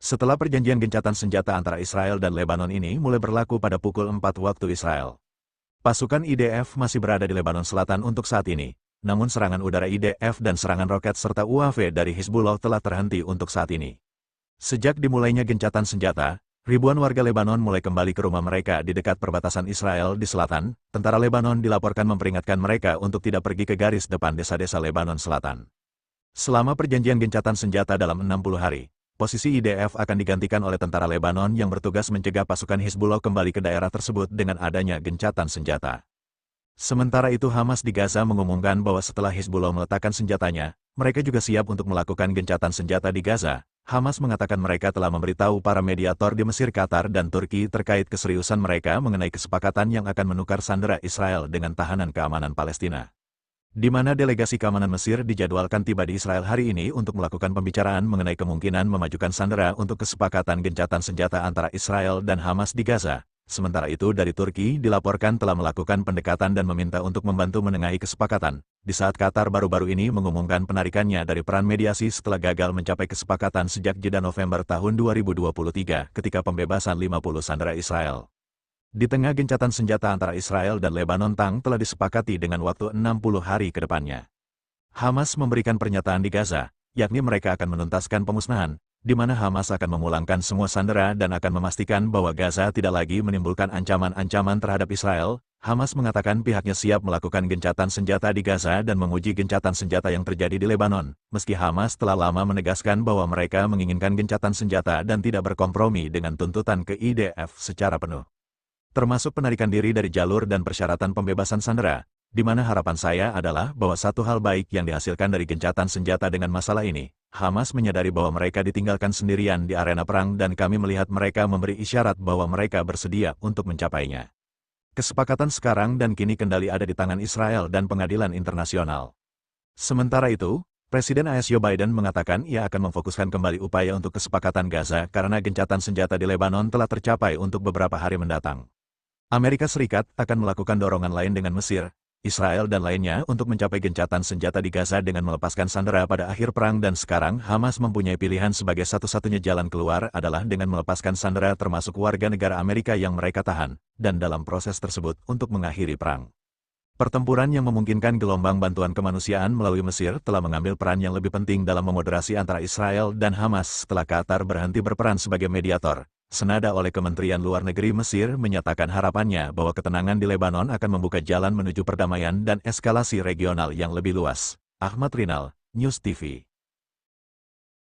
Setelah perjanjian gencatan senjata antara Israel dan Lebanon ini mulai berlaku pada pukul 4 waktu Israel. Pasukan IDF masih berada di Lebanon Selatan untuk saat ini, namun serangan udara IDF dan serangan roket serta UAV dari Hizbullah telah terhenti untuk saat ini. Sejak dimulainya gencatan senjata, ribuan warga Lebanon mulai kembali ke rumah mereka di dekat perbatasan Israel di selatan. Tentara Lebanon dilaporkan memperingatkan mereka untuk tidak pergi ke garis depan desa-desa Lebanon Selatan. Selama perjanjian gencatan senjata dalam 60 hari, posisi IDF akan digantikan oleh tentara Lebanon yang bertugas mencegah pasukan Hizbullah kembali ke daerah tersebut dengan adanya gencatan senjata. Sementara itu Hamas di Gaza mengumumkan bahwa setelah Hizbullah meletakkan senjatanya, mereka juga siap untuk melakukan gencatan senjata di Gaza. Hamas mengatakan mereka telah memberitahu para mediator di Mesir, Qatar, dan Turki terkait keseriusan mereka mengenai kesepakatan yang akan menukar sandera Israel dengan tahanan keamanan Palestina. Di mana delegasi keamanan Mesir dijadwalkan tiba di Israel hari ini untuk melakukan pembicaraan mengenai kemungkinan memajukan sandera untuk kesepakatan gencatan senjata antara Israel dan Hamas di Gaza. Sementara itu dari Turki dilaporkan telah melakukan pendekatan dan meminta untuk membantu menengahi kesepakatan, di saat Qatar baru-baru ini mengumumkan penarikannya dari peran mediasi setelah gagal mencapai kesepakatan sejak jeda November tahun 2023 ketika pembebasan 50 sandera Israel. Di tengah gencatan senjata antara Israel dan Lebanon telah disepakati dengan waktu 60 hari ke depannya. Hamas memberikan pernyataan di Gaza, yakni mereka akan menuntaskan pemusnahan, di mana Hamas akan memulangkan semua sandera dan akan memastikan bahwa Gaza tidak lagi menimbulkan ancaman-ancaman terhadap Israel. Hamas mengatakan pihaknya siap melakukan gencatan senjata di Gaza dan menguji gencatan senjata yang terjadi di Lebanon, meski Hamas telah lama menegaskan bahwa mereka menginginkan gencatan senjata dan tidak berkompromi dengan tuntutan ke IDF secara penuh. Termasuk penarikan diri dari jalur dan persyaratan pembebasan sandera, di mana harapan saya adalah bahwa satu hal baik yang dihasilkan dari gencatan senjata dengan masalah ini, Hamas menyadari bahwa mereka ditinggalkan sendirian di arena perang dan kami melihat mereka memberi isyarat bahwa mereka bersedia untuk mencapainya. Kesepakatan sekarang dan kini kendali ada di tangan Israel dan pengadilan internasional. Sementara itu, Presiden AS Joe Biden mengatakan ia akan memfokuskan kembali upaya untuk kesepakatan Gaza karena gencatan senjata di Lebanon telah tercapai untuk beberapa hari mendatang. Amerika Serikat akan melakukan dorongan lain dengan Mesir, Israel dan lainnya untuk mencapai gencatan senjata di Gaza dengan melepaskan sandera pada akhir perang dan sekarang Hamas mempunyai pilihan sebagai satu-satunya jalan keluar adalah dengan melepaskan sandera termasuk warga negara Amerika yang mereka tahan, dan dalam proses tersebut untuk mengakhiri perang. Pertempuran yang memungkinkan gelombang bantuan kemanusiaan melalui Mesir telah mengambil peran yang lebih penting dalam memoderasi antara Israel dan Hamas setelah Qatar berhenti berperan sebagai mediator. Senada oleh Kementerian Luar Negeri Mesir menyatakan harapannya bahwa ketenangan di Lebanon akan membuka jalan menuju perdamaian dan eskalasi regional yang lebih luas. Ahmad Rinal, News TV.